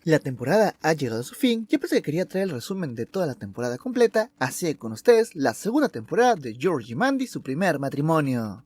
La temporada ha llegado a su fin y pensé que quería traer el resumen de toda la temporada completa, así que con ustedes la segunda temporada de George y Mandy, su primer matrimonio.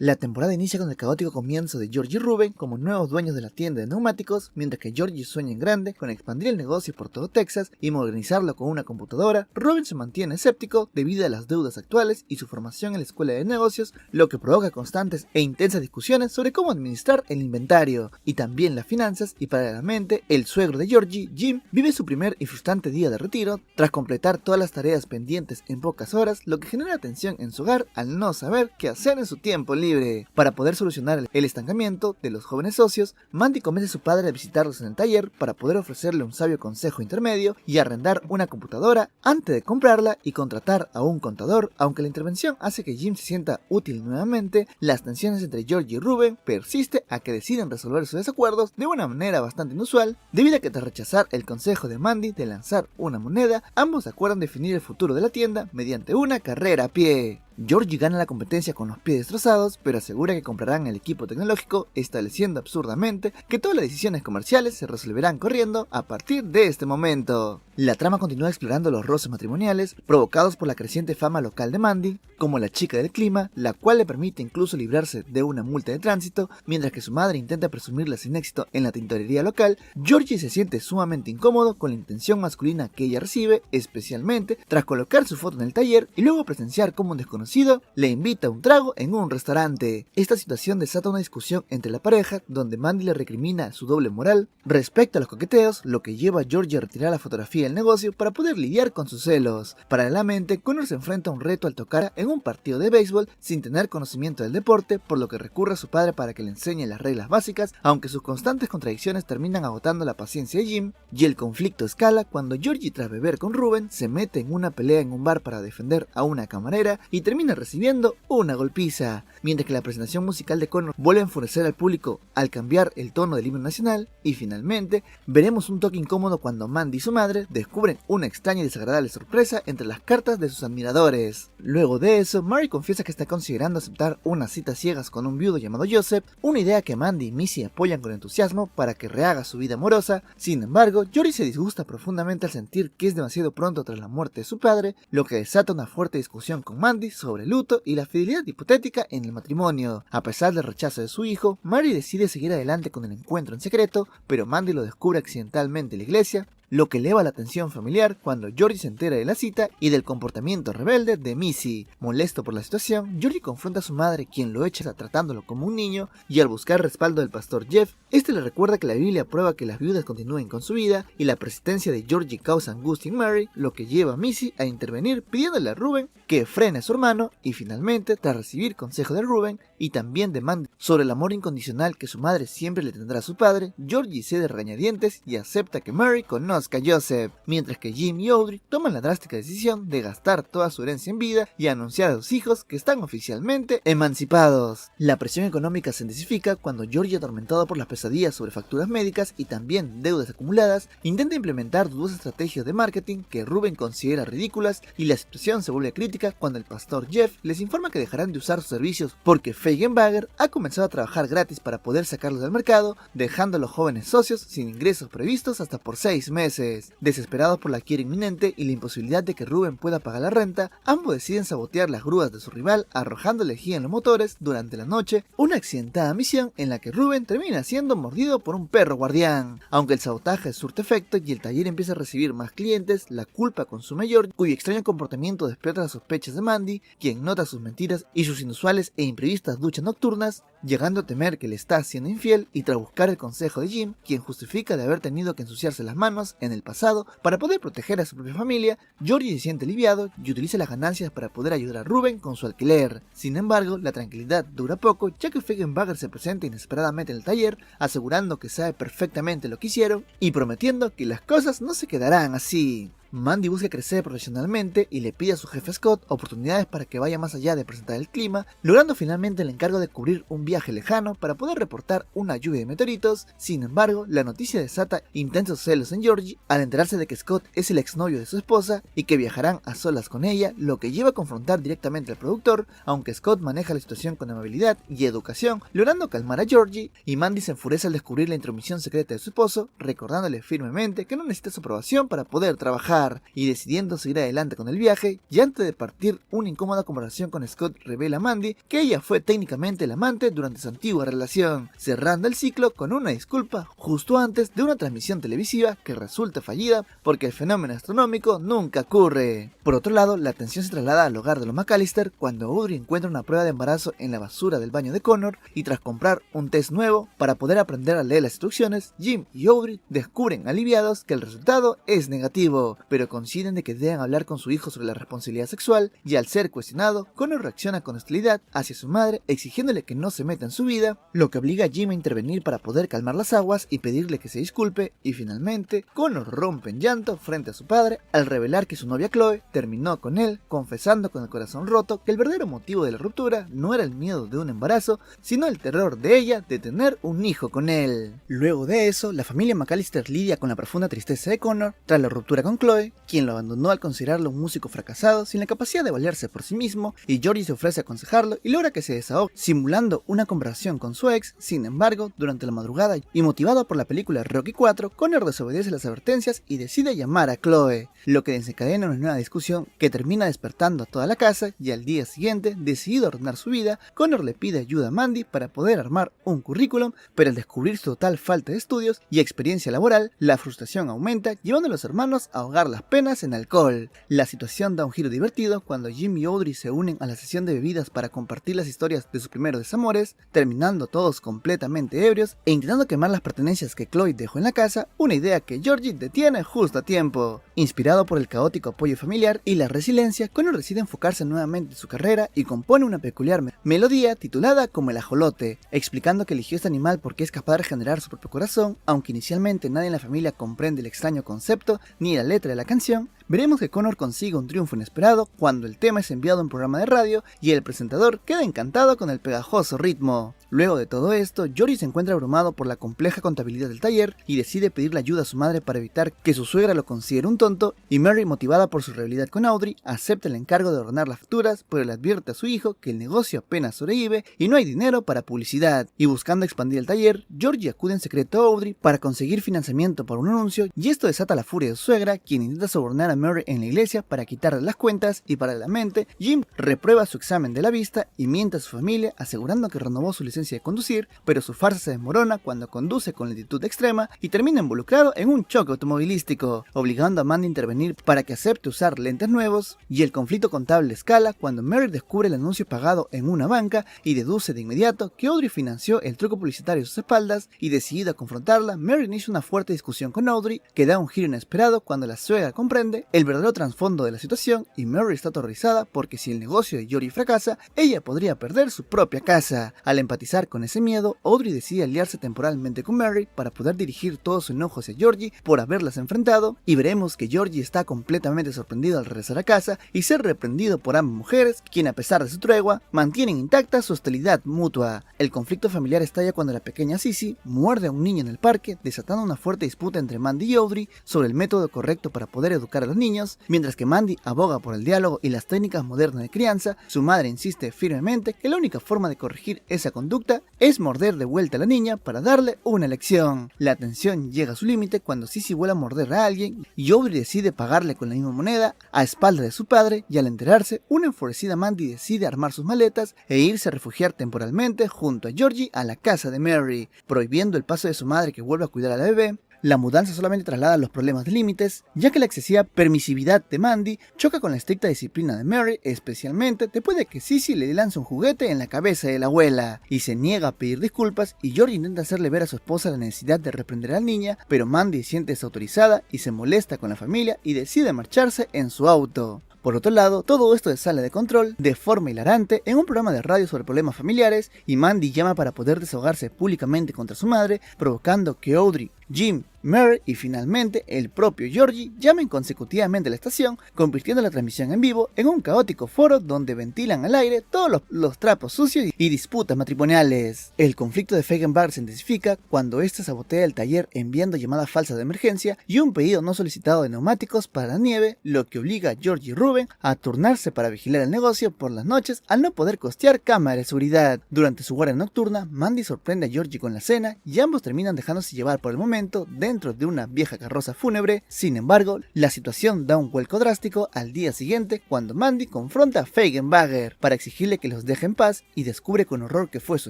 La temporada inicia con el caótico comienzo de George y Ruben como nuevos dueños de la tienda de neumáticos, mientras que George sueña en grande con expandir el negocio por todo Texas y modernizarlo con una computadora. Ruben se mantiene escéptico debido a las deudas actuales y su formación en la escuela de negocios, lo que provoca constantes e intensas discusiones sobre cómo administrar el inventario y también las finanzas. Y paralelamente, el suegro de Georgie, Jim, vive su primer y frustrante día de retiro tras completar todas las tareas pendientes en pocas horas, lo que genera tensión en su hogar al no saber qué hacer en su tiempo libre. Para poder solucionar el estancamiento de los jóvenes socios, Mandy convence a su padre a visitarlos en el taller para poder ofrecerle un sabio consejo intermedio y arrendar una computadora antes de comprarla y contratar a un contador. Aunque la intervención hace que Jim se sienta útil nuevamente, las tensiones entre George y Ruben persiste a que deciden resolver sus desacuerdos de una manera bastante inusual, debido a que tras rechazar el consejo de Mandy de lanzar una moneda, ambos acuerdan definir el futuro de la tienda mediante una carrera a pie. Georgie gana la competencia con los pies destrozados, pero asegura que comprarán el equipo tecnológico, estableciendo absurdamente que todas las decisiones comerciales se resolverán corriendo a partir de este momento. La trama continúa explorando los roces matrimoniales provocados por la creciente fama local de Mandy, como la chica del clima, la cual le permite incluso librarse de una multa de tránsito, mientras que su madre intenta presumirla sin éxito en la tintorería local. Georgie se siente sumamente incómodo con la intención masculina que ella recibe, especialmente tras colocar su foto en el taller y luego presenciar como un desconocido le invita a un trago en un restaurante. Esta situación desata una discusión entre la pareja, donde Mandy le recrimina su doble moral respecto a los coqueteos, lo que lleva a Georgie a retirar la fotografía del negocio para poder lidiar con sus celos. Paralelamente, Connor se enfrenta a un reto al tocar en un partido de béisbol sin tener conocimiento del deporte, por lo que recurre a su padre para que le enseñe las reglas básicas, aunque sus constantes contradicciones terminan agotando la paciencia de Jim, y el conflicto escala cuando Georgie, tras beber con Ruben, se mete en una pelea en un bar para defender a una camarera y termina recibiendo una golpiza, mientras que la presentación musical de Connor vuelve a enfurecer al público al cambiar el tono del himno nacional. Y finalmente veremos un toque incómodo cuando Mandy y su madre descubren una extraña y desagradable sorpresa entre las cartas de sus admiradores. Luego de eso, Mary confiesa que está considerando aceptar unas citas ciegas con un viudo llamado Joseph, una idea que Mandy y Missy apoyan con entusiasmo para que rehaga su vida amorosa. Sin embargo, Georgie se disgusta profundamente al sentir que es demasiado pronto tras la muerte de su padre, lo que desata una fuerte discusión con Mandy sobre el luto y la fidelidad hipotética en el matrimonio. A pesar del rechazo de su hijo, Mary decide seguir adelante con el encuentro en secreto, pero Mandy lo descubre accidentalmente en la iglesia, lo que eleva la tensión familiar cuando Georgie se entera de la cita y del comportamiento rebelde de Missy. Molesto por la situación, Georgie confronta a su madre, quien lo echa tratándolo como un niño, y al buscar respaldo del pastor Jeff, este le recuerda que la Biblia prueba que las viudas continúen con su vida, y la persistencia de Georgie causa angustia en Mary, lo que lleva a Missy a intervenir pidiéndole a Ruben que frene a su hermano. Y finalmente, tras recibir consejo de Ruben y también de Mandy sobre el amor incondicional que su madre siempre le tendrá a su padre, Georgie cede regañadientes y acepta que Mary conozca a Joseph, mientras que Jim y Audrey toman la drástica decisión de gastar toda su herencia en vida y anunciar a sus hijos que están oficialmente emancipados. La presión económica se intensifica cuando Georgie, atormentado por las pesadillas sobre facturas médicas y también deudas acumuladas, intenta implementar dudosas estrategias de marketing que Ruben considera ridículas, y la situación se vuelve crítica cuando el pastor Jeff les informa que dejarán de usar sus servicios porque Feigenbacher ha comenzado a trabajar gratis para poder sacarlos del mercado, dejando a los jóvenes socios sin ingresos previstos hasta por 6 meses. Desesperados por la quiebra inminente y la imposibilidad de que Ruben pueda pagar la renta, ambos deciden sabotear las grúas de su rival arrojando lejía en los motores durante la noche, una accidentada misión en la que Ruben termina siendo mordido por un perro guardián. Aunque el sabotaje surte efecto y el taller empieza a recibir más clientes, la culpa consume a George, cuyo extraño comportamiento despierta las sospechas de Mandy, quien nota sus mentiras y sus inusuales e imprevistas duchas nocturnas, llegando a temer que le está siendo infiel. Y tras buscar el consejo de Jim, quien justifica de haber tenido que ensuciarse las manos en el pasado para poder proteger a su propia familia, Georgie se siente aliviado y utiliza las ganancias para poder ayudar a Ruben con su alquiler. Sin embargo, la tranquilidad dura poco, ya que Feigenbacher se presenta inesperadamente en el taller, asegurando que sabe perfectamente lo que hicieron y prometiendo que las cosas no se quedarán así. Mandy busca crecer profesionalmente y le pide a su jefe Scott oportunidades para que vaya más allá de presentar el clima, logrando finalmente el encargo de cubrir un viaje lejano para poder reportar una lluvia de meteoritos. Sin embargo, la noticia desata intensos celos en Georgie al enterarse de que Scott es el exnovio de su esposa y que viajarán a solas con ella, lo que lleva a confrontar directamente al productor, aunque Scott maneja la situación con amabilidad y educación, logrando calmar a Georgie, y Mandy se enfurece al descubrir la intromisión secreta de su esposo, recordándole firmemente que no necesita su aprobación para poder trabajar, y decidiendo seguir adelante con el viaje. Y antes de partir, una incómoda conversación con Scott revela a Mandy que ella fue técnicamente el amante durante su antigua relación, cerrando el ciclo con una disculpa justo antes de una transmisión televisiva que resulta fallida porque el fenómeno astronómico nunca ocurre. Por otro lado, la atención se traslada al hogar de los McAllister cuando Audrey encuentra una prueba de embarazo en la basura del baño de Connor, y tras comprar un test nuevo para poder aprender a leer las instrucciones, Jim y Audrey descubren aliviados que el resultado es negativo, pero coinciden de que deben hablar con su hijo sobre la responsabilidad sexual, y al ser cuestionado, Connor reacciona con hostilidad hacia su madre, exigiéndole que no se meta en su vida, lo que obliga a Jim a intervenir para poder calmar las aguas y pedirle que se disculpe, y finalmente Connor rompe en llanto frente a su padre al revelar que su novia Chloe terminó con él, confesando con el corazón roto que el verdadero motivo de la ruptura no era el miedo de un embarazo, sino el terror de ella de tener un hijo con él. Luego de eso, la familia McAllister lidia con la profunda tristeza de Connor tras la ruptura con Chloe, quien lo abandonó al considerarlo un músico fracasado sin la capacidad de valerse por sí mismo, y Georgie se ofrece a aconsejarlo y logra que se desahogue, simulando una conversación con su ex. Sin embargo, durante la madrugada y motivado por la película Rocky IV, Connor desobedece las advertencias y decide llamar a Chloe, lo que desencadena una nueva discusión que termina despertando a toda la casa, y al día siguiente, decidido a ordenar su vida, Connor le pide ayuda a Mandy para poder armar un currículum, pero al descubrir su total falta de estudios y experiencia laboral, la frustración aumenta, llevando a los hermanos a ahogar las penas en alcohol. La situación da un giro divertido cuando Jim y Audrey se unen a la sesión de bebidas para compartir las historias de sus primeros desamores, terminando todos completamente ebrios e intentando quemar las pertenencias que Chloe dejó en la casa, una idea que Georgie detiene justo a tiempo. Inspirado por el caótico apoyo familiar y la resiliencia, Connor decide enfocarse nuevamente en su carrera y compone una peculiar melodía titulada como el ajolote, explicando que eligió este animal porque es capaz de regenerar su propio corazón. Aunque inicialmente nadie en la familia comprende el extraño concepto ni la letra de la canción, veremos que Connor consigue un triunfo inesperado cuando el tema es enviado a un programa de radio y el presentador queda encantado con el pegajoso ritmo. Luego de todo esto, Georgie se encuentra abrumado por la compleja contabilidad del taller y decide pedirle ayuda a su madre para evitar que su suegra lo considere un tonto, y Mary, motivada por su rivalidad con Audrey, acepta el encargo de ordenar las facturas, pero le advierte a su hijo que el negocio apenas sobrevive y no hay dinero para publicidad. Y buscando expandir el taller, Georgie acude en secreto a Audrey para conseguir financiamiento para un anuncio, y esto desata la furia de su suegra, quien intenta sobornar a Mary en la iglesia para quitarle las cuentas, y paralelamente Jim reprueba su examen de la vista y miente a su familia asegurando que renovó su licencia de conducir, pero su farsa se desmorona cuando conduce con lentitud extrema y termina involucrado en un choque automovilístico, obligando a Mandy a intervenir para que acepte usar lentes nuevos, y el conflicto contable escala cuando Mary descubre el anuncio pagado en una banca y deduce de inmediato que Audrey financió el truco publicitario a sus espaldas, y decidida a confrontarla, Mary inicia una fuerte discusión con Audrey que da un giro inesperado cuando la suegra comprende el verdadero trasfondo de la situación, y Mary está aterrorizada porque si el negocio de Georgie fracasa, ella podría perder su propia casa. Al empatizar con ese miedo, Audrey decide aliarse temporalmente con Mary para poder dirigir todo su enojo hacia Georgie por haberlas enfrentado, y veremos que Georgie está completamente sorprendido al regresar a casa y ser reprendido por ambas mujeres, quien a pesar de su tregua, mantienen intacta su hostilidad mutua. El conflicto familiar estalla cuando la pequeña Sissy muerde a un niño en el parque, desatando una fuerte disputa entre Mandy y Audrey sobre el método correcto para poder educar a los niños. Mientras que Mandy aboga por el diálogo y las técnicas modernas de crianza, su madre insiste firmemente que la única forma de corregir esa conducta es morder de vuelta a la niña para darle una lección. La tensión llega a su límite cuando Sissy vuelve a morder a alguien y Audrey decide pagarle con la misma moneda a espaldas de su padre, y al enterarse, una enfurecida Mandy decide armar sus maletas e irse a refugiar temporalmente junto a Georgie a la casa de Mary, prohibiendo el paso de su madre que vuelve a cuidar a la bebé. La mudanza solamente traslada los problemas de límites, ya que la excesiva permisividad de Mandy choca con la estricta disciplina de Mary, especialmente después de que Sissy le lanza un juguete en la cabeza de la abuela, y se niega a pedir disculpas, y Georgie intenta hacerle ver a su esposa la necesidad de reprender a la niña, pero Mandy se siente desautorizada y se molesta con la familia y decide marcharse en su auto. Por otro lado, todo esto sale de control de forma hilarante en un programa de radio sobre problemas familiares, y Mandy llama para poder desahogarse públicamente contra su madre, provocando que Audrey Jim, Mary y finalmente el propio Georgie llaman consecutivamente a la estación, convirtiendo la transmisión en vivo en un caótico foro donde ventilan al aire todos los trapos sucios y disputas matrimoniales. El conflicto de Feigenbacher se intensifica cuando éste sabotea el taller enviando llamadas falsas de emergencia y un pedido no solicitado de neumáticos para la nieve, lo que obliga a Georgie y Ruben a turnarse para vigilar el negocio por las noches al no poder costear cámaras de seguridad. Durante su guardia nocturna, Mandy sorprende a Georgie con la cena y ambos terminan dejándose llevar por el momento dentro de una vieja carroza fúnebre. Sin embargo, la situación da un vuelco drástico al día siguiente cuando Mandy confronta a Feigenbacher para exigirle que los deje en paz y descubre con horror que fue su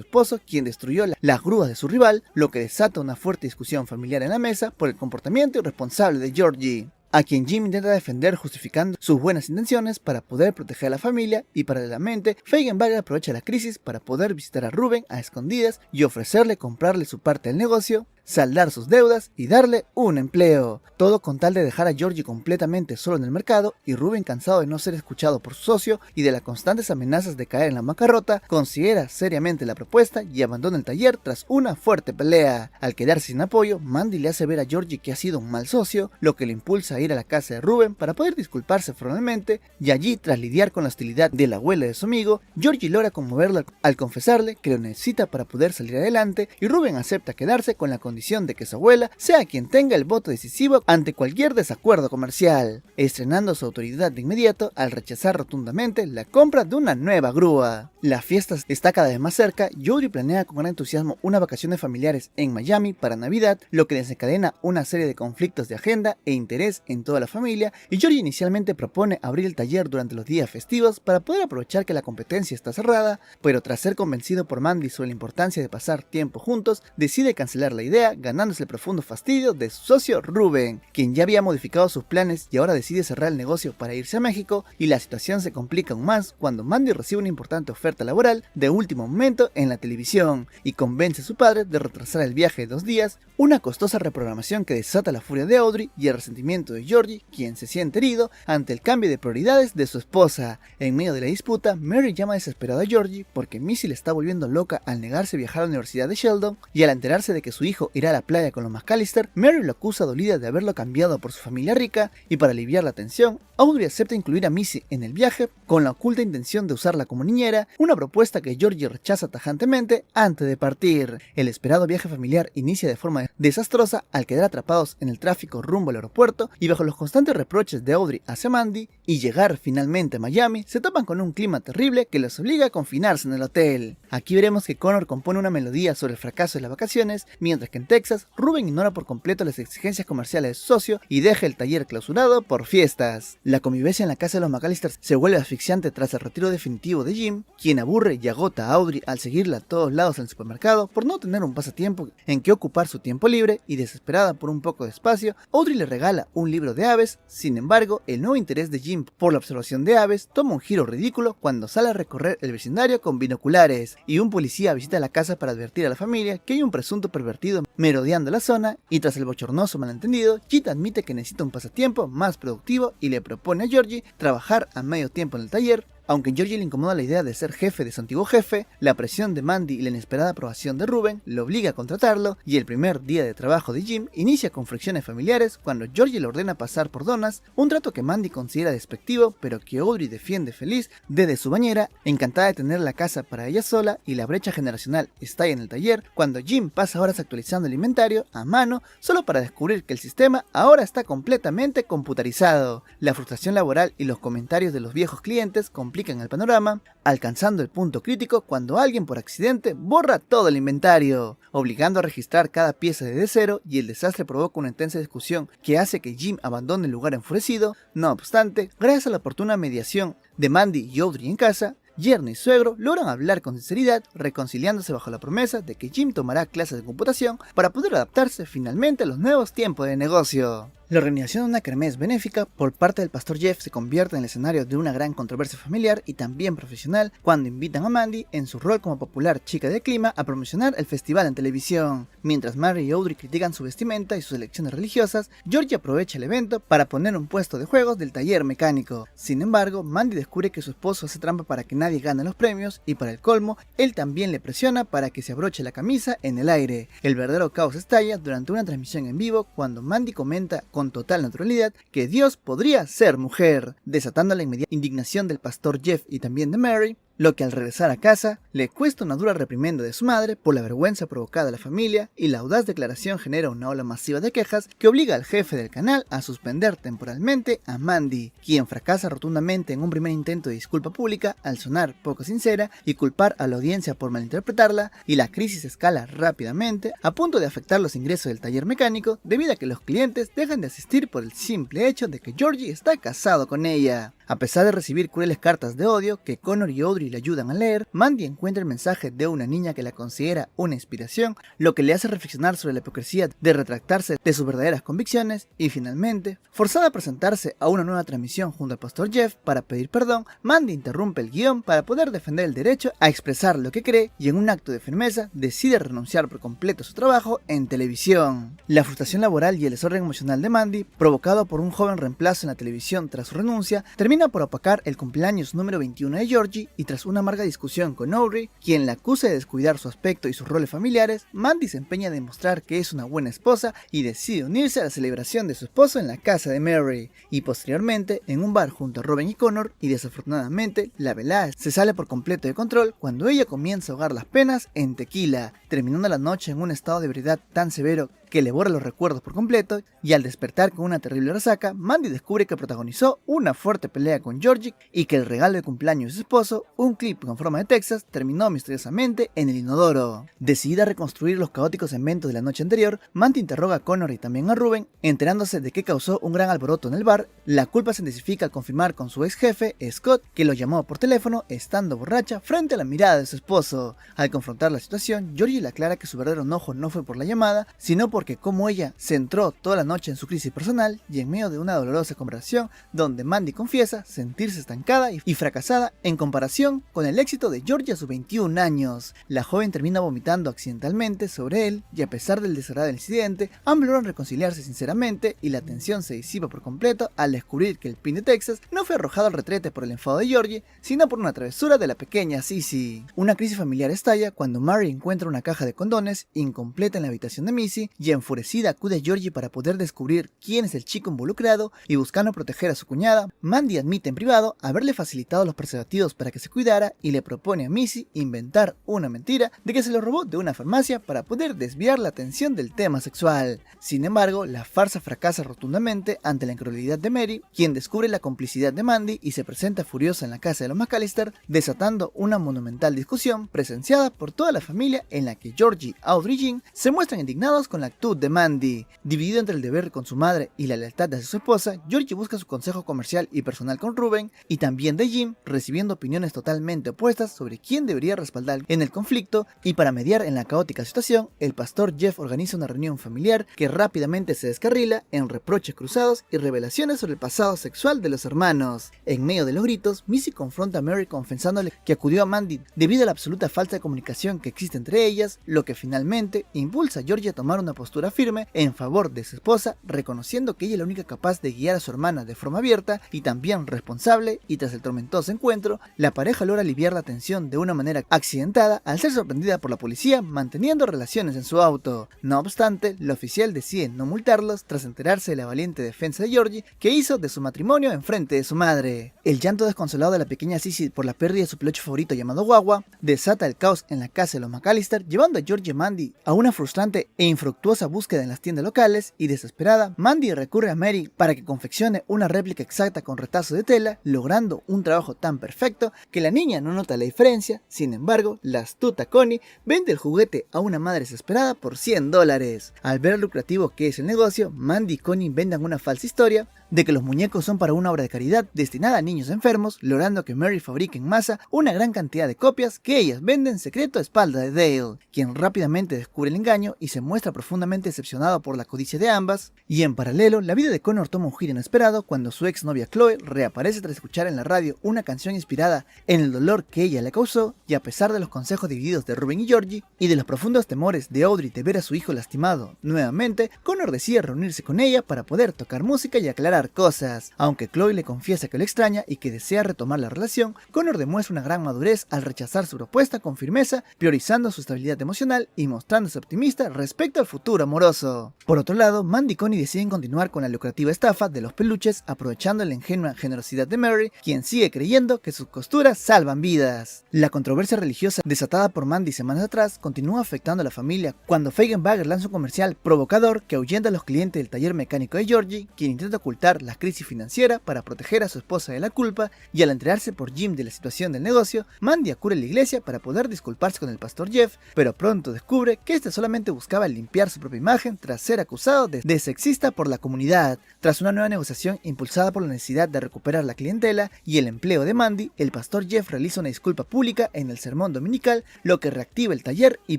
esposo quien destruyó las grúas de su rival, lo que desata una fuerte discusión familiar en la mesa por el comportamiento irresponsable de Georgie, a quien Jim intenta defender justificando sus buenas intenciones para poder proteger a la familia, y paralelamente Feigenbacher aprovecha la crisis para poder visitar a Ruben a escondidas y ofrecerle comprarle su parte del negocio, saldar sus deudas y darle un empleo, todo con tal de dejar a Georgie completamente solo en el mercado, y Ruben, cansado de no ser escuchado por su socio y de las constantes amenazas de caer en la bancarrota, considera seriamente la propuesta y abandona el taller tras una fuerte pelea. Al quedarse sin apoyo, Mandy le hace ver a Georgie que ha sido un mal socio, lo que le impulsa a ir a la casa de Ruben para poder disculparse formalmente, y allí, tras lidiar con la hostilidad de la abuela de su amigo, Georgie logra conmoverlo al confesarle que lo necesita para poder salir adelante, y Ruben acepta quedarse con la condición de que su abuela sea quien tenga el voto decisivo ante cualquier desacuerdo comercial, estrenando su autoridad de inmediato al rechazar rotundamente la compra de una nueva grúa. La fiesta está cada vez más cerca y Audrey planea con gran entusiasmo unas vacaciones familiares en Miami para Navidad, lo que desencadena una serie de conflictos de agenda e interés en toda la familia, y Georgie inicialmente propone abrir el taller durante los días festivos para poder aprovechar que la competencia está cerrada, pero tras ser convencido por Mandy sobre la importancia de pasar tiempo juntos, decide cancelar la idea, ganándose el profundo fastidio de su socio Ruben, quien ya había modificado sus planes y ahora decide cerrar el negocio para irse a México, y la situación se complica aún más cuando Mandy recibe una importante oferta laboral de último momento en la televisión y convence a su padre de retrasar el viaje de 2 días, una costosa reprogramación que desata la furia de Audrey y el resentimiento de Georgie, quien se siente herido ante el cambio de prioridades de su esposa. En medio de la disputa, Mary llama desesperada a Georgie porque Missy le está volviendo loca al negarse a viajar a la Universidad de Sheldon, y al enterarse de que su hijo irá a la playa con los McAllister, Mary lo acusa dolida de haberlo cambiado por su familia rica, y para aliviar la tensión, Audrey acepta incluir a Missy en el viaje con la oculta intención de usarla como niñera, una propuesta que Georgie rechaza tajantemente antes de partir. El esperado viaje familiar inicia de forma desastrosa al quedar atrapados en el tráfico rumbo al aeropuerto, y bajo los constantes reproches de Audrey hacia Mandy y llegar finalmente a Miami, se topan con un clima terrible que los obliga a confinarse en el hotel. Aquí veremos que Connor compone una melodía sobre el fracaso de las vacaciones, mientras que en Texas, Ruben ignora por completo las exigencias comerciales de su socio y deja el taller clausurado por fiestas. La convivencia en la casa de los McAllister se vuelve asfixiante tras el retiro definitivo de Jim, quien aburre y agota a Audrey al seguirla a todos lados en el supermercado por no tener un pasatiempo en que ocupar su tiempo libre, y desesperada por un poco de espacio, Audrey le regala un libro de aves. Sin embargo, el nuevo interés de Jim por la observación de aves toma un giro ridículo cuando sale a recorrer el vecindario con binoculares, y un policía visita la casa para advertir a la familia que hay un presunto pervertido merodeando la zona, y tras el bochornoso malentendido, Jit admite que necesita un pasatiempo más productivo y le propone a Georgie trabajar a medio tiempo en el taller. Aunque a Georgie le incomoda la idea de ser jefe de su antiguo jefe, la presión de Mandy y la inesperada aprobación de Ruben lo obliga a contratarlo, y el primer día de trabajo de Jim inicia con fricciones familiares cuando Georgie le ordena pasar por donas, un trato que Mandy considera despectivo, pero que Audrey defiende feliz desde su bañera, encantada de tener la casa para ella sola, y la brecha generacional está en el taller cuando Jim pasa horas actualizando el inventario a mano solo para descubrir que el sistema ahora está completamente computarizado. La frustración laboral y los comentarios de los viejos clientes complican el panorama, alcanzando el punto crítico cuando alguien por accidente borra todo el inventario, obligando a registrar cada pieza desde cero, y el desastre provoca una intensa discusión que hace que Jim abandone el lugar enfurecido. No obstante, gracias a la oportuna mediación de Mandy y Audrey en casa, yerno y suegro logran hablar con sinceridad, reconciliándose bajo la promesa de que Jim tomará clases de computación para poder adaptarse finalmente a los nuevos tiempos de negocio. La organización de una kermés benéfica por parte del pastor Jeff se convierte en el escenario de una gran controversia familiar y también profesional cuando invitan a Mandy, en su rol como popular chica del clima, a promocionar el festival en televisión. Mientras Mary y Audrey critican su vestimenta y sus elecciones religiosas, Georgie aprovecha el evento para poner un puesto de juegos del taller mecánico. Sin embargo, Mandy descubre que su esposo hace trampa para que nadie gane los premios y, para el colmo, él también le presiona para que se abroche la camisa en el aire. El verdadero caos estalla durante una transmisión en vivo cuando Mandy comenta con total naturalidad que Dios podría ser mujer, desatando la inmediata indignación del pastor Jeff y también de Mary, lo que al regresar a casa le cuesta una dura reprimenda de su madre por la vergüenza provocada a la familia, y la audaz declaración genera una ola masiva de quejas que obliga al jefe del canal a suspender temporalmente a Mandy, quien fracasa rotundamente en un primer intento de disculpa pública al sonar poco sincera y culpar a la audiencia por malinterpretarla, y la crisis escala rápidamente a punto de afectar los ingresos del taller mecánico debido a que los clientes dejan de asistir por el simple hecho de que Georgie está casado con ella. A pesar de recibir crueles cartas de odio que Connor y Audrey le ayudan a leer, Mandy encuentra el mensaje de una niña que la considera una inspiración, lo que le hace reflexionar sobre la hipocresía de retractarse de sus verdaderas convicciones, y finalmente, forzada a presentarse a una nueva transmisión junto al pastor Jeff para pedir perdón, Mandy interrumpe el guión para poder defender el derecho a expresar lo que cree y, en un acto de firmeza, decide renunciar por completo a su trabajo en televisión. La frustración laboral y el desorden emocional de Mandy, provocado por un joven reemplazo en la televisión tras su renuncia, termina por opacar el cumpleaños número 21 de Georgie, y tras una amarga discusión con Audrey, quien la acusa de descuidar su aspecto y sus roles familiares, Mandy se empeña en demostrar que es una buena esposa y decide unirse a la celebración de su esposo en la casa de Mary, y posteriormente en un bar junto a Robin y Connor, y desafortunadamente la velada se sale por completo de control cuando ella comienza a ahogar las penas en tequila, terminando la noche en un estado de ebriedad tan severo que le borra los recuerdos por completo, y al despertar con una terrible resaca, Mandy descubre que protagonizó una fuerte pelea con Georgie y que el regalo de cumpleaños de su esposo, un clip con forma de Texas, terminó misteriosamente en el inodoro. Decidida a reconstruir los caóticos eventos de la noche anterior, Mandy interroga a Connor y también a Ruben, enterándose de que causó un gran alboroto en el bar. La culpa se intensifica al confirmar con su ex jefe, Scott, que lo llamó por teléfono estando borracha frente a la mirada de su esposo. Al confrontar la situación, Georgie le aclara que su verdadero enojo no fue por la llamada, sino porque como ella se centró toda la noche en su crisis personal, y en medio de una dolorosa conversación donde Mandy confiesa sentirse estancada y fracasada en comparación con el éxito de Georgie a sus 21 años. La joven termina vomitando accidentalmente sobre él, y a pesar del desagradable incidente, ambos logran reconciliarse sinceramente, y la tensión se disipa por completo al descubrir que el pin de Texas no fue arrojado al retrete por el enfado de Georgie, sino por una travesura de la pequeña Sissy. Una crisis familiar estalla cuando Mary encuentra una caja de condones incompleta en la habitación de Missy, y enfurecida acude a Georgie para poder descubrir quién es el chico involucrado, y buscando proteger a su cuñada, Mandy admite en privado haberle facilitado los preservativos para que se cuidara, y le propone a Missy inventar una mentira de que se lo robó de una farmacia para poder desviar la atención del tema sexual. Sin embargo, la farsa fracasa rotundamente ante la incredulidad de Mary, quien descubre la complicidad de Mandy y se presenta furiosa en la casa de los McAllister, desatando una monumental discusión presenciada por toda la familia, en la que Georgie, Audrey y Jean se muestran indignados con la actitud de Mandy. Dividido entre el deber con su madre y la lealtad hacia su esposa, Georgie busca su consejo comercial y personal con Ruben, y también de Jim, recibiendo opiniones totalmente opuestas sobre quién debería respaldar en el conflicto, y para mediar en la caótica situación, el pastor Jeff organiza una reunión familiar que rápidamente se descarrila en reproches cruzados y revelaciones sobre el pasado sexual de los hermanos. En medio de los gritos, Missy confronta a Mary confesándole que acudió a Mandy debido a la absoluta falta de comunicación que existe entre ellas, lo que finalmente impulsa a Georgie a tomar una postura firme en favor de su esposa, reconociendo que ella es la única capaz de guiar a su hermana de forma abierta y también responsable, y tras el tormentoso encuentro, la pareja logra aliviar la tensión de una manera accidentada al ser sorprendida por la policía manteniendo relaciones en su auto. No obstante, la oficial decide no multarlos tras enterarse de la valiente defensa de Georgie que hizo de su matrimonio en frente de su madre. El llanto desconsolado de la pequeña Sissy por la pérdida de su peluche favorito llamado Guagua desata el caos en la casa de los McAllister, llevando a Georgie y Mandy a una frustrante e infructuosa búsqueda en las tiendas locales, y desesperada, Mandy recurre a Mary para que confeccione una réplica exacta con retazos de tela, logrando un trabajo tan perfecto que la niña no nota la diferencia. Sin embargo, la astuta Connie vende el juguete a una madre desesperada por $100. Al ver lo lucrativo que es el negocio, Mandy y Connie inventan una falsa historia de que los muñecos son para una obra de caridad destinada a niños enfermos, logrando que Mary fabrique en masa una gran cantidad de copias que ellas venden en secreto a espaldas de Dale, quien rápidamente descubre el engaño y se muestra profundamente profundamente decepcionado por la codicia de ambas, y en paralelo, la vida de Connor toma un giro inesperado cuando su ex novia Chloe reaparece tras escuchar en la radio una canción inspirada en el dolor que ella le causó, y a pesar de los consejos divididos de Ruben y Georgie, y de los profundos temores de Audrey de ver a su hijo lastimado nuevamente, Connor decide reunirse con ella para poder tocar música y aclarar cosas. Aunque Chloe le confiesa que lo extraña y que desea retomar la relación, Connor demuestra una gran madurez al rechazar su propuesta con firmeza, priorizando su estabilidad emocional y mostrándose optimista respecto al futuro amoroso. Por otro lado, Mandy y Connie deciden continuar con la lucrativa estafa de los peluches, aprovechando la ingenua generosidad de Mary, quien sigue creyendo que sus costuras salvan vidas. La controversia religiosa desatada por Mandy semanas atrás continúa afectando a la familia cuando Feigenbager lanza un comercial provocador que ahuyenta a los clientes del taller mecánico de Georgie, quien intenta ocultar la crisis financiera para proteger a su esposa de la culpa, y al enterarse por Jim de la situación del negocio, Mandy acude a la iglesia para poder disculparse con el pastor Jeff, pero pronto descubre que este solamente buscaba limpiar su propia imagen tras ser acusado de sexista por la comunidad. Tras una nueva negociación impulsada por la necesidad de recuperar la clientela y el empleo de Mandy, el pastor Jeff realiza una disculpa pública en el sermón dominical, lo que reactiva el taller y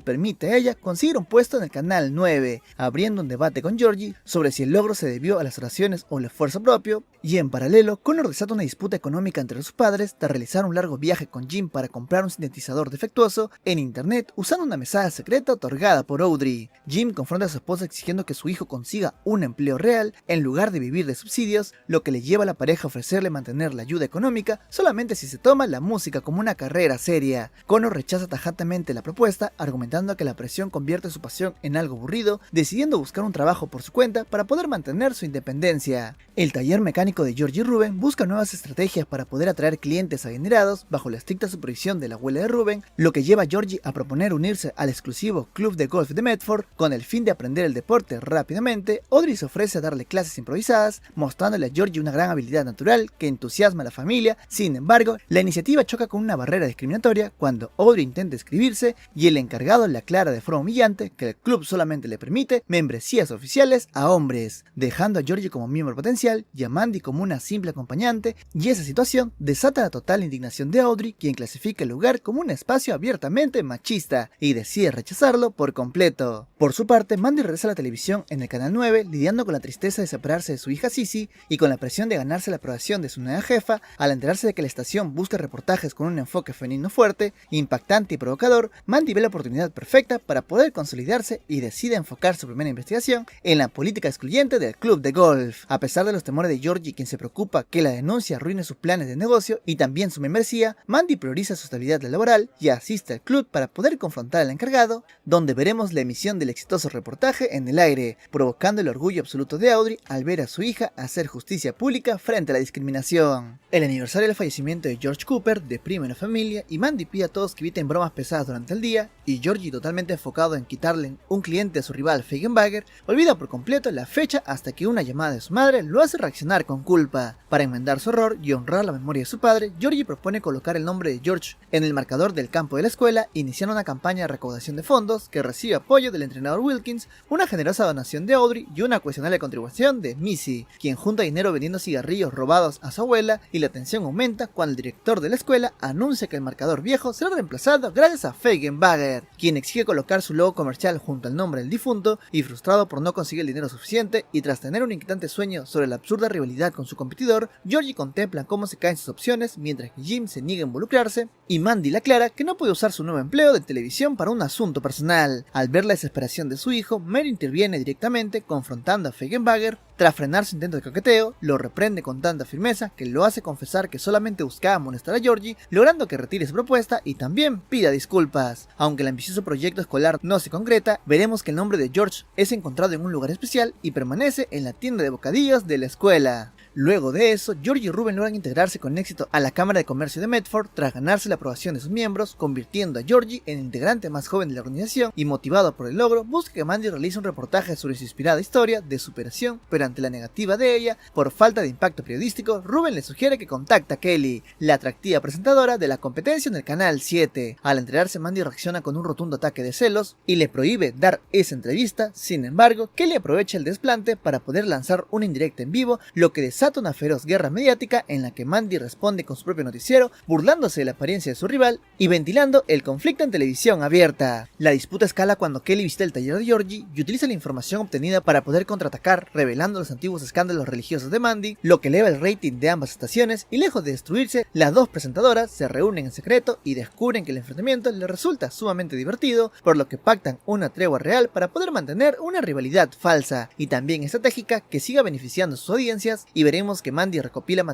permite a ella conseguir un puesto en el canal 9, abriendo un debate con Georgie sobre si el logro se debió a las oraciones o el esfuerzo propio. Y en paralelo, Connor desata una disputa económica entre sus padres tras realizar un largo viaje con Jim para comprar un sintetizador defectuoso en internet usando una mesada secreta otorgada por Audrey. Jim confronta a su esposa exigiendo que su hijo consiga un empleo real en lugar de vivir de subsidios, lo que le lleva a la pareja a ofrecerle mantener la ayuda económica solamente si se toma la música como una carrera seria. Connor rechaza tajantemente la propuesta, argumentando que la presión convierte su pasión en algo aburrido, decidiendo buscar un trabajo por su cuenta para poder mantener su independencia. El taller mecánico de Georgie Ruben busca nuevas estrategias para poder atraer clientes adinerados bajo la estricta supervisión de la abuela de Ruben, lo que lleva a Georgie a proponer unirse al exclusivo club de golf de Medford con el fin de aprender el deporte rápidamente. Audrey se ofrece a darle clases improvisadas, mostrándole a Georgie una gran habilidad natural que entusiasma a la familia. Sin embargo, la iniciativa choca con una barrera discriminatoria cuando Audrey intenta inscribirse y el encargado le aclara de forma humillante que el club solamente le permite membresías oficiales a hombres, dejando a Georgie como miembro potencial y a Mandy como una simple acompañante, y esa situación desata la total indignación de Audrey, quien clasifica el lugar como un espacio abiertamente machista y decide rechazarlo por completo. Por su parte, Mandy regresa a la televisión en el canal 9, lidiando con la tristeza de separarse de su hija Sissy y con la presión de ganarse la aprobación de su nueva jefa. Al enterarse de que la estación busca reportajes con un enfoque femenino fuerte, impactante y provocador, Mandy ve la oportunidad perfecta para poder consolidarse y decide enfocar su primera investigación en la política excluyente del club de golf. A pesar de los temores de Georgie, quien se preocupa que la denuncia arruine sus planes de negocio y también su membresía, Mandy prioriza su estabilidad laboral y asiste al club para poder confrontar al encargado, donde veremos la emisión del exitoso reportaje en el aire, provocando el orgullo absoluto de Audrey al ver a su hija hacer justicia pública frente a la discriminación. El aniversario del fallecimiento de George Cooper deprime a la familia y Mandy pide a todos que eviten bromas pesadas durante el día, y Georgie, totalmente enfocado en quitarle un cliente a su rival Feigenbager, olvida por completo la fecha hasta que una llamada de su madre lo hace reaccionar con culpa. Para enmendar su error y honrar la memoria de su padre, Georgie propone colocar el nombre de George en el marcador del campo de la escuela, iniciando una campaña de recaudación de fondos que recibe apoyo del entrenador Wilkins, una generosa donación de Audrey y una cuestionable contribución de Missy, quien junta dinero vendiendo cigarrillos robados a su abuela, y la tensión aumenta cuando el director de la escuela anuncia que el marcador viejo será reemplazado gracias a Feigenbager, quien exige colocar su logo comercial junto al nombre del difunto, y frustrado por no conseguir el dinero suficiente y tras tener un inquietante sueño sobre la absurda rivalidad con su competidor, Georgie contempla cómo se caen sus opciones mientras que Jim se niega a involucrarse, y Mandy le aclara que no puede usar su nuevo empleo de televisión para un asunto personal. Al ver la desesperación de su hijo, Mary interviene directamente confrontando a Feigenbager. Tras frenar su intento de coqueteo, lo reprende con tanta firmeza que lo hace confesar que solamente buscaba molestar a Georgie, logrando que retire su propuesta y también pida disculpas. Aunque el ambicioso proyecto escolar no se concreta, veremos que el nombre de George es encontrado en un lugar especial y permanece en la tienda de bocadillos de la escuela. Luego de eso, Georgie y Ruben logran integrarse con éxito a la Cámara de Comercio de Medford tras ganarse la aprobación de sus miembros, convirtiendo a Georgie en el integrante más joven de la organización, y motivado por el logro, busca que Mandy realice un reportaje sobre su inspirada historia de superación, pero ante la negativa de ella, por falta de impacto periodístico, Ruben le sugiere que contacte a Kelly, la atractiva presentadora de la competencia en el canal 7. Al enterarse, Mandy reacciona con un rotundo ataque de celos y le prohíbe dar esa entrevista. Sin embargo, Kelly aprovecha el desplante para poder lanzar una indirecta en vivo, lo que desata desata una feroz guerra mediática en la que Mandy responde con su propio noticiero, burlándose de la apariencia de su rival y ventilando el conflicto en televisión abierta. La disputa escala cuando Kelly visita el taller de Georgie y utiliza la información obtenida para poder contraatacar, revelando los antiguos escándalos religiosos de Mandy, lo que eleva el rating de ambas estaciones, y lejos de destruirse, las dos presentadoras se reúnen en secreto y descubren que el enfrentamiento les resulta sumamente divertido, por lo que pactan una tregua real para poder mantener una rivalidad falsa y también estratégica que siga beneficiando a sus audiencias, y veremos que Mandy recopila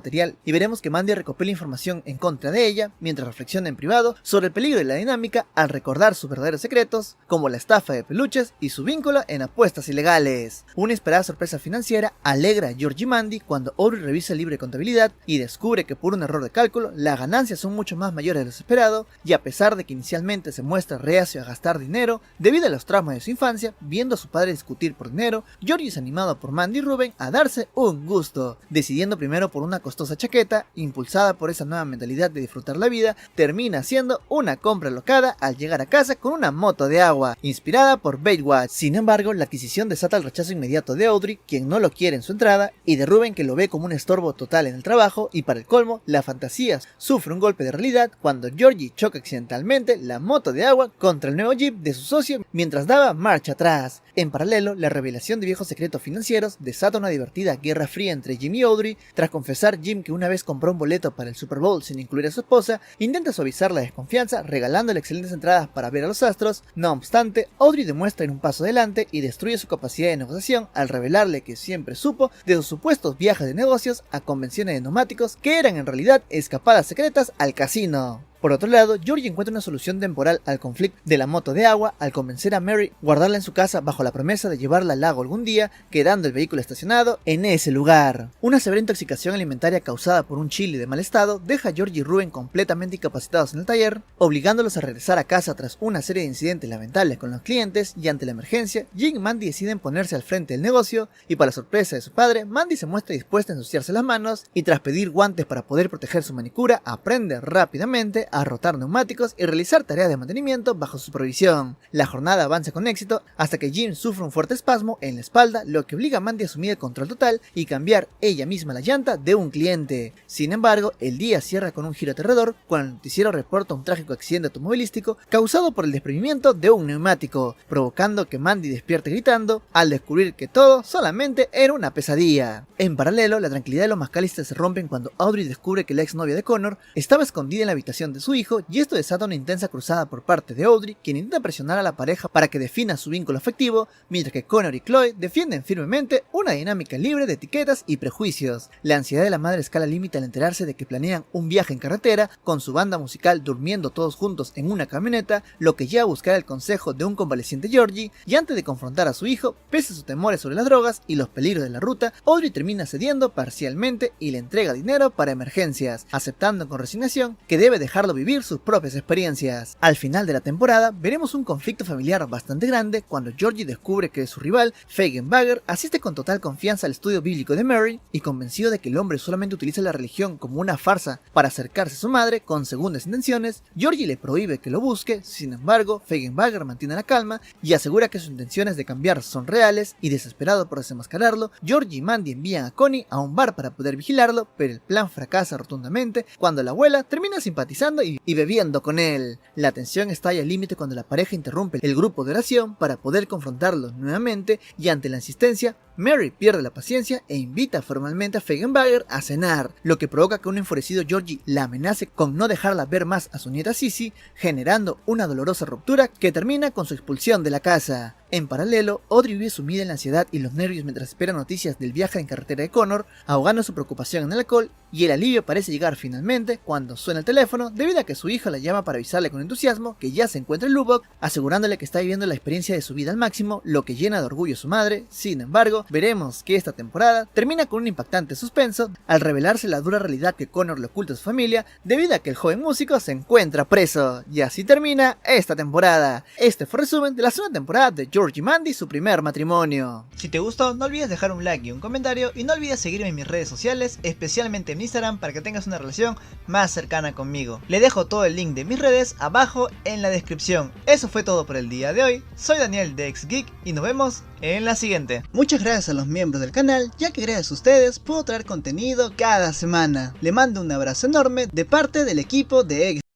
información en contra de ella, mientras reflexiona en privado sobre el peligro de la dinámica al recordar sus verdaderos secretos, como la estafa de peluches y su vínculo en apuestas ilegales. Una esperada sorpresa financiera alegra a Georgie y Mandy cuando Audrey revisa el libro de contabilidad y descubre que por un error de cálculo las ganancias son mucho más mayores de lo esperado, y a pesar de que inicialmente se muestra reacio a gastar dinero debido a los traumas de su infancia, viendo a su padre discutir por dinero, Georgie es animado por Mandy y Ruben a darse un gusto, decidiendo primero por una costosa chaqueta. Impulsada por esa nueva mentalidad de disfrutar la vida, termina haciendo una compra alocada al llegar a casa con una moto de agua, inspirada por Baywatch. Sin embargo, la adquisición desata el rechazo inmediato de Audrey, quien no lo quiere en su entrada, y de Ruben, que lo ve como un estorbo total en el trabajo, y para el colmo, la fantasía sufre un golpe de realidad cuando Georgie choca accidentalmente la moto de agua contra el nuevo Jeep de su socio mientras daba marcha atrás. En paralelo, la revelación de viejos secretos financieros desata una divertida guerra fría entre Jim y Audrey. Tras confesar Jim que una vez compró un boleto para el Super Bowl sin incluir a su esposa, intenta suavizar la desconfianza regalándole excelentes entradas para ver a los astros. No obstante, Audrey demuestra ir un paso adelante y destruye su capacidad de negociación al revelarle que siempre supo de sus supuestos viajes de negocios a convenciones de neumáticos que eran en realidad escapadas secretas al casino. Por otro lado, Georgie encuentra una solución temporal al conflicto de la moto de agua al convencer a Mary a guardarla en su casa bajo la promesa de llevarla al lago algún día, quedando el vehículo estacionado en ese lugar. Una severa intoxicación alimentaria causada por un chili de mal estado deja a Georgie y Ruben completamente incapacitados en el taller, obligándolos a regresar a casa tras una serie de incidentes lamentables con los clientes, y ante la emergencia, Jim y Mandy deciden ponerse al frente del negocio, y para sorpresa de su padre, Mandy se muestra dispuesta a ensuciarse las manos, y tras pedir guantes para poder proteger su manicura, aprende rápidamente a rotar neumáticos y realizar tareas de mantenimiento bajo su supervisión. La jornada avanza con éxito hasta que Jim sufre un fuerte espasmo en la espalda, lo que obliga a Mandy a asumir el control total y cambiar ella misma la llanta de un cliente. Sin embargo, el día cierra con un giro aterrador cuando el noticiero reporta un trágico accidente automovilístico causado por el desprendimiento de un neumático, provocando que Mandy despierte gritando al descubrir que todo solamente era una pesadilla. En paralelo, la tranquilidad de los McAllister se rompen cuando Audrey descubre que la exnovia de Connor estaba escondida en la habitación de su hijo, y esto desata una intensa cruzada por parte de Audrey, quien intenta presionar a la pareja para que defina su vínculo afectivo, mientras que Connor y Chloe defienden firmemente una dinámica libre de etiquetas y prejuicios. La ansiedad de la madre escala límite al enterarse de que planean un viaje en carretera, con su banda musical durmiendo todos juntos en una camioneta, lo que lleva a buscar el consejo de un convaleciente Georgie, y antes de confrontar a su hijo, pese a sus temores sobre las drogas y los peligros de la ruta, Audrey termina cediendo parcialmente y le entrega dinero para emergencias, aceptando con resignación que debe dejarlo vivir sus propias experiencias. Al final de la temporada, veremos un conflicto familiar bastante grande cuando Georgie descubre que su rival, Feigenbacher, asiste con total confianza al estudio bíblico de Mary, y convencido de que el hombre solamente utiliza la religión como una farsa para acercarse a su madre con segundas intenciones, Georgie le prohíbe que lo busque. Sin embargo, Feigenbacher mantiene la calma y asegura que sus intenciones de cambiar son reales, y desesperado por desenmascararlo, Georgie y Mandy envían a Connie a un bar para poder vigilarlo, pero el plan fracasa rotundamente cuando la abuela termina simpatizando y bebiendo con él. La tensión estalla al límite cuando la pareja interrumpe el grupo de oración para poder confrontarlos nuevamente, y ante la insistencia, Mary pierde la paciencia e invita formalmente a Feigenbacher a cenar, lo que provoca que un enfurecido Georgie la amenace con no dejarla ver más a su nieta Sissy, generando una dolorosa ruptura que termina con su expulsión de la casa. En paralelo, Audrey vive sumida en la ansiedad y los nervios mientras espera noticias del viaje en carretera de Connor, ahogando su preocupación en el alcohol, y el alivio parece llegar finalmente cuando suena el teléfono debido a que su hija la llama para avisarle con entusiasmo que ya se encuentra en Lubbock, asegurándole que está viviendo la experiencia de su vida al máximo, lo que llena de orgullo a su madre. Sin embargo, veremos que esta temporada termina con un impactante suspenso al revelarse la dura realidad que Connor le oculta a su familia debido a que el joven músico se encuentra preso. Y así termina esta temporada. Este fue el resumen de la segunda temporada de George y Mandy su primer matrimonio. Si te gustó, no olvides dejar un like y un comentario, y no olvides seguirme en mis redes sociales, especialmente en Instagram, para que tengas una relación más cercana conmigo. Le dejo todo el link de mis redes abajo en la descripción. Eso fue todo por el día de hoy. Soy Daniel de XGeek y nos vemos en la siguiente. Muchas gracias a los miembros del canal, ya que gracias a ustedes puedo traer contenido cada semana. Le mando un abrazo enorme de parte del equipo de XGeek.